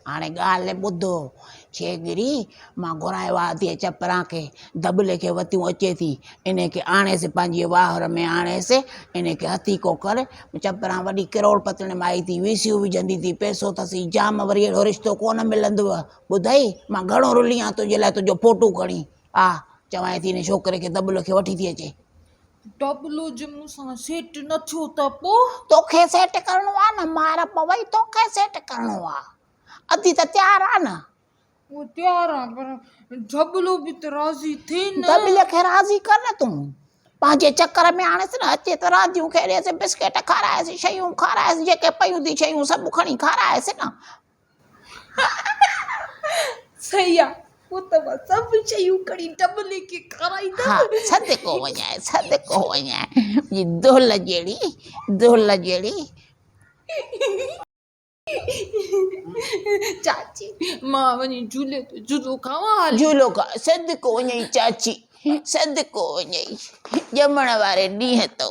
हाणे ॻाल्हि ॿुधो शेगिरी मां घुरायो आहे अधीअ चपरां खे दबले खे वतियूं अचे थी इन खे आणेसि पंहिंजे वाहर में आणेसि इन खे हथी को कर चपरां वॾी करोड़पतियुनि माई थी वीसियूं विझंदी थी पैसो अथसि जाम वरी अहिड़ो रिश्तो कोन मिलंदव ॿुधई मां घणो रुली आहियां तुंहिंजे लाइ तुंहिंजो फोटू खणी हा चवां थी हिन छोकिरे खे दबले खे वठी थी अचे डबलो जे मूंसां सेट न थियो त पोइ तोखे सेट करिणो आहे न मार पवई तोखे सेट करिणो आहे अधी त तयारु आहे न वो तयार आहे पर डबलो बि त राज़ी थिए न दबले खे राज़ी कर न तूं पंहिंजे चकर में आणेसि न अचे त रांदियूं खेॾेसि बिस्किट खाराएसि शयूं खाराएसि जेके पयूं थी शयूं सभु खणी खाराएसि न सही आहे वो त मां सभु शयूं खणी डबले खे खाराईंदमि हा सदको वञाए दुल जहिड़ी चाची मां वञी झूले ते झूलो खावां झूलो खा सदको वञई चाची सदको वञई ॼमण वारे ॾींहं तो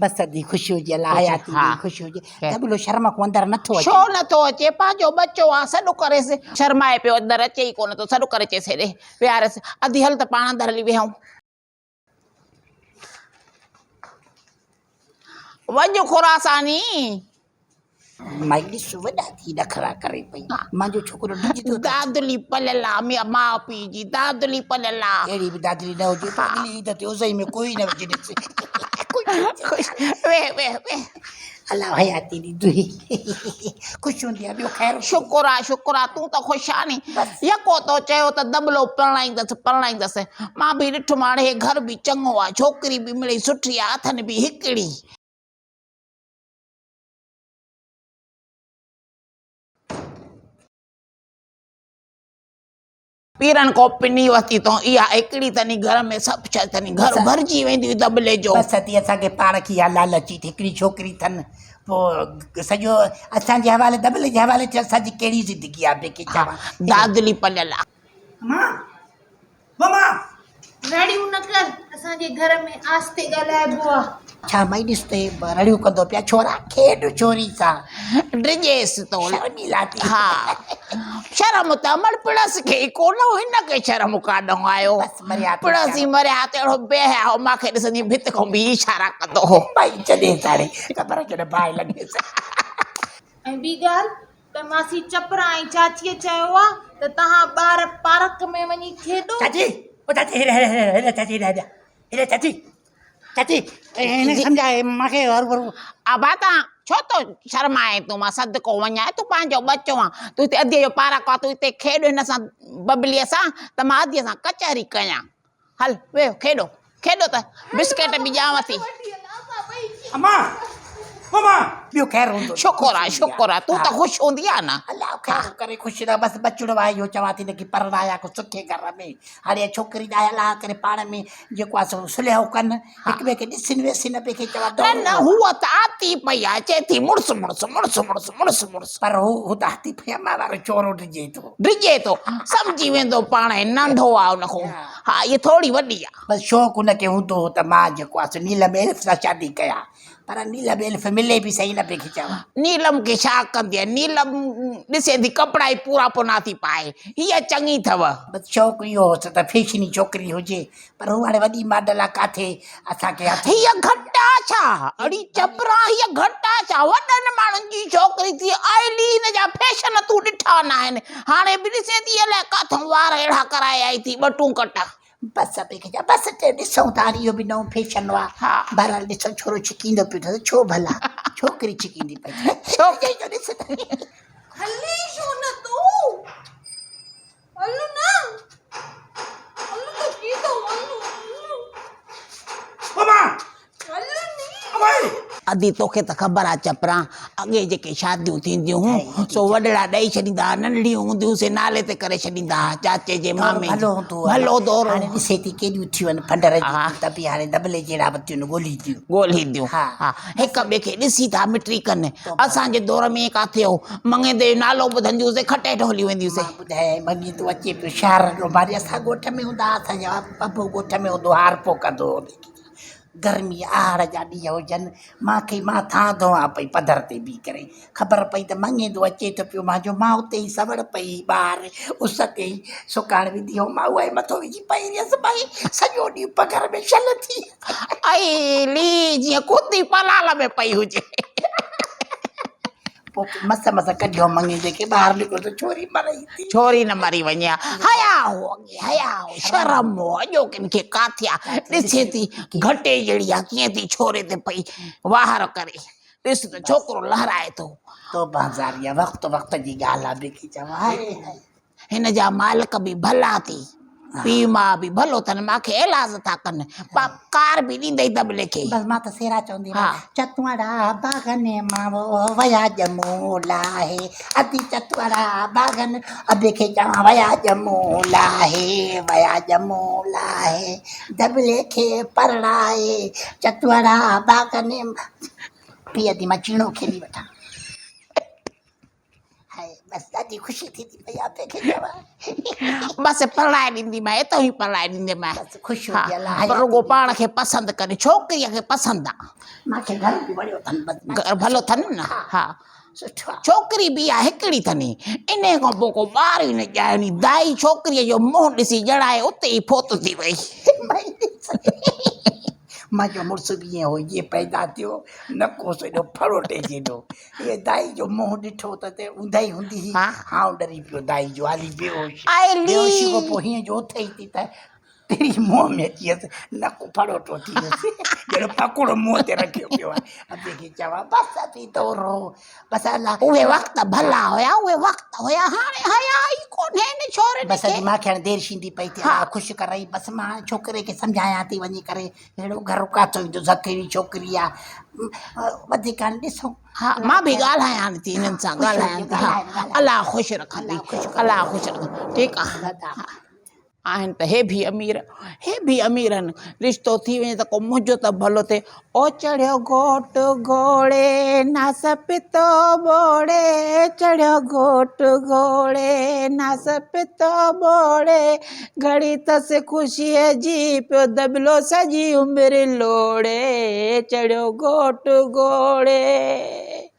बस अधी ख़ुशी हुजे हयाती ख़ुशी हुजे दबलो शर्म को अंदर नथो अचे छो नथो अचे पंहिंजो बच्चो आहे सॾु करेसि शर्माए पियो अंदरि अचे ई कोन थो सॾु करे अचेसि हेॾे विहारसि अधी हल त पाण अंदरि हली विहऊं वञ खुरासानी माई ॾिस वॾा थी नखरा करे पई मुंहिंजो छोकिरो ॾिजंदो दादुली पलियल आहे माउ पीउ जी दादुली पलियल आहे अहिड़ी बि दादरी न हुजे त अॻिली ईद ते उज़ई में कोई न विझे ॾिसे वे अलाह हयाती ॾींदी ख़ुशि हूंदी आहे ॿियो ख़ैरु शुकुर आहे तूं त ख़ुशि आहे नी यको तो चयो त दबलो परणाईंदसि मां बि ॾिठो हाणे हे घर बि चङो आहे छोकिरी बि मिली सुठी आहे हथनि बि हिकिड़ी पीरन को पिनी वरिती तो इहा हिकिड़ी तनी घर में सभु छह तनी घर भरिजी वेंदियूं दबले जो बसि अती असांखे पाण खे इहा लालची थी हिकिड़ी छोकिरी अथनि पोइ सॼो असांजे हवाले दबले जे हवाले ते असांजी कहिड़ी ज़िंदगी आहे ॿिए चवां दादुली पलियल आहे रड़ियूं न कर असांजे घर में आस्ते ॻाल्हाइबो आहे छा माई ॾिस ते रड़ियूं कंदो पिया छोरा खेॾ छोरी सां ड्रिजेसि तो शर्मिला थी हा शर्म त अमर पिड़स खे कोन हिन खे शर्म काॾो आयो पिड़सी मरिया त अहिड़ो बेहया हो मूंखे ॾिसंदी भित खां बि इशारा कंदो हो भाई जॾहिं ताणे ख़बर जो न बाहि लॻेसि ऐं ॿी ॻाल्हि त मासी चपरा ऐं चाचीअ चयो आहे त तव्हां ॿार पार्क में वञी खेॾो चाची ओ चाची हेॾे चाची हेॾे चाची हिन सम्झाए मूंखे अबा तव्हां छो तो शर्माए तूं मां सदको वञाए तूं पंहिंजो बच्चो आहे तूं हिते अधीअ जो पार्क आहे तूं हिते खेॾ हिन सां बबलीअ सां त मां अधीअ सां कचहरी कयां हल वेहो खेॾो त बिस्किट बि ॾियांव थी अम्मा ॿियो ख़ैरु हूंदो शुकुर आहे तूं त ख़ुशि हूंदी आहे न अलाह ख़ैरु करे ख़ुशि रह बसि बचिड़ो आहे इहो चवां थी न की परणाया को सुठे घर में हाणे छोकिरी ॾाहे अलाह करे पाण में जेको आहे सो सुलह कनि हिक ॿिए खे ॾिसीनि वेसीनि ॿिए खे चवां न हूअ त आती पई आहे चए थी मुड़ुस पर हू त आती पई आहे मां वारो चोरो ड्रिजे थो सम्झी वेंदो पाण नंढो आहे हुनखां हा इहा थोरी वॾी आहे बसि शौक़ु हुनखे हूंदो हो त मां जेको आहे सो नीलम एल्फ सां शादी कयां पर नीलम एल्फ मिले बि सही न पई खिचां नीलम खे छा कंदी आहे नीलम ॾिसे थी कपिड़ा ई पूरा पोना थी पाए हीअ चङी अथव बसि शौक़ु इहो हो त फैशनी छोकिरी हुजे पर हू हाणे वॾी मॉडल आहे किथे असांखे हीअ घटि आहे छा अड़ी चपरा हीअ घटि आहे छा वॾनि माण्हुनि जी छोकिरी थी आयली हिन जा फैशन तूं ॾिठा न आहिनि हाणे बि ॾिसे थी अलाए किथां वार अहिड़ा कराए आई थी ॿटूं कट बसि बसि ॾिसूं था इहो बि नओं फैशन आहे बहरहाल ॾिसो छोरो छिकींदो पियो अथसि छो भला छोकिरी छिकींदी पई हली छो न तूं हल न हल त कीधो अदी तोखे त ख़बर आहे चपरा अॻे जेके शादियूं थींदियूं हुयूं सो वॾड़ा ॾेई छॾींदा नंढड़ियूं हूंदियूं से नाले ते करे छॾींदा चाचे जे मामे भलो दौर हाणे ॾिसे थी केॾियूं थियूं आहिनि फंडर त बि हाणे दबले जहिड़ा बतियूं ॻोल्हींदियूं हा हिक ॿिए खे ॾिसी था मिटी कनि असांजे दौर में किथे हो मंगेंदे नालो ॿुधंदियूं हुयूंसीं खटे ठोली वेंदियूंसीं ॿुधाए मङी तूं अचे पियो शहर जो भारी असां ॻोठ में हूंदा असांजा बबो ॻोठ में हूंदो हार पोइ कंदो गर्मी आहार जा ॾींहं हुजनि मूंखे मां थां धोआं पई पधर ते बीह करे ख़बर पई त मङेंदो अचे थो पियो मां जो मां उते ई सवड़ पई ॿाहिरि उस ते ई सुकाइण विधी हुअमि मां उहा ई मथो विझी पई रहियसि भई सॼो ॾींहुं पघर में छल थी आई ली जीअं कुती पलाल में पई हुजे। पोइ मस मस कढियो मङेंदे खे ॿाहिरि निकिरो त छोरी मरई थी छोरी न मरी वञे हया हो अॻे हया हो शर्म हो अॼो किन खे काथिया ॾिसे थी घटे जहिड़ी आहे कीअं थी छोरे ते पई वाहर करे ॾिस त छोकिरो लहराए थो। तो बाज़ारिया वक़्तु वक़्त जी ॻाल्हि आहे बेकी चवां हाय हाय हिन जा मालिक बि भला थी पीउ माउ बि भलो अथनि मूंखे इलाज था कनि कार बि ॾींदई दॿले खे। बसि मां त सेरा चवंदी हा। चतुअरा बागन मावो वया ॼमूं लाहे अति चतुअरा बागन अॿे खे चवां वया ॼमूं लाहे वया ॼमूं लाहे दॿले खे परणाए चतुअरा बागन पीअ थी मां चीणो खेली वठां हाय बसि ॾाढी ख़ुशी थींदी पई आहे खे चवां बसि परणाए ॾींदीमांइ एतो ई परणाए ॾींदीमांइ बसि ख़ुशि हा, हुजे अलाह पर रुॻो पाण खे पसंदि करे छोकिरीअ खे पसंदि आहे मूंखे घर बि वणियो अथनि बसि घर भलो अथनि न हा सुठो आहे छोकिरी बि आहे हिकिड़ी अथनि इन खां पोइ को ॿार ई न ॼाइणी दाई छोकिरीअ जो मुंहुं ॾिसी ॼणाए उते ई फोत थी वई। मां जो मुड़ुसु बि ईअं हो ईअं पैदा थियो न को सो एॾो फड़ोटे जेॾो इहे दाई जो मुंहुं ॾिठो त ऊंदाई हूंदी हुई हा। हाउ डरी पियो दाई जो हाली बेहोश आइली। बेहोशी खां पोइ हीअं जो उथई थी त तेरी मुंहं में अची वियसि नकु फड़ोटो थी वियसि ॼण पकोड़ो मुंहं ते रखियो पियो आहे अॿे खे चवां बसि अती तोरो बसि अलाह उहे वक़्त भला हुया उहे वक़्त हुया हाणे हया ई कोन्हे हिन छोरे बसि खे। अॼु मूंखे हाणे देरि शींदी पई थी हा। ख़ुशि करई बसि मां छोकिरे खे सम्झायां थी वञी करे अहिड़ो घर काथो ईंदो ज़केरी छोकिरी आहे वधीक हाणे ॾिसूं हा मां बि ॻाल्हायां थी हिननि सां ख़ुशि ॻाल्हायां हुजे, थी हा ॻाल्हाए। अलाह ख़ुशि रखंदी अलाह ख़ुशि रखंदी ठीकु आहे हा। आहिनि त हे बि अमीर आहिनि रिश्तो थी वञे त को मुंहिंजो त भलो थिए ओ चढ़ियो घोट घोड़े नास पितो बोड़े चढ़ियो घोट घोड़े नास पितो बोड़े घड़ी तस ख़ुशीअ जी पियो दॿलो सॼी उमिरि लोड़े चढ़ियो घोट घोड़े।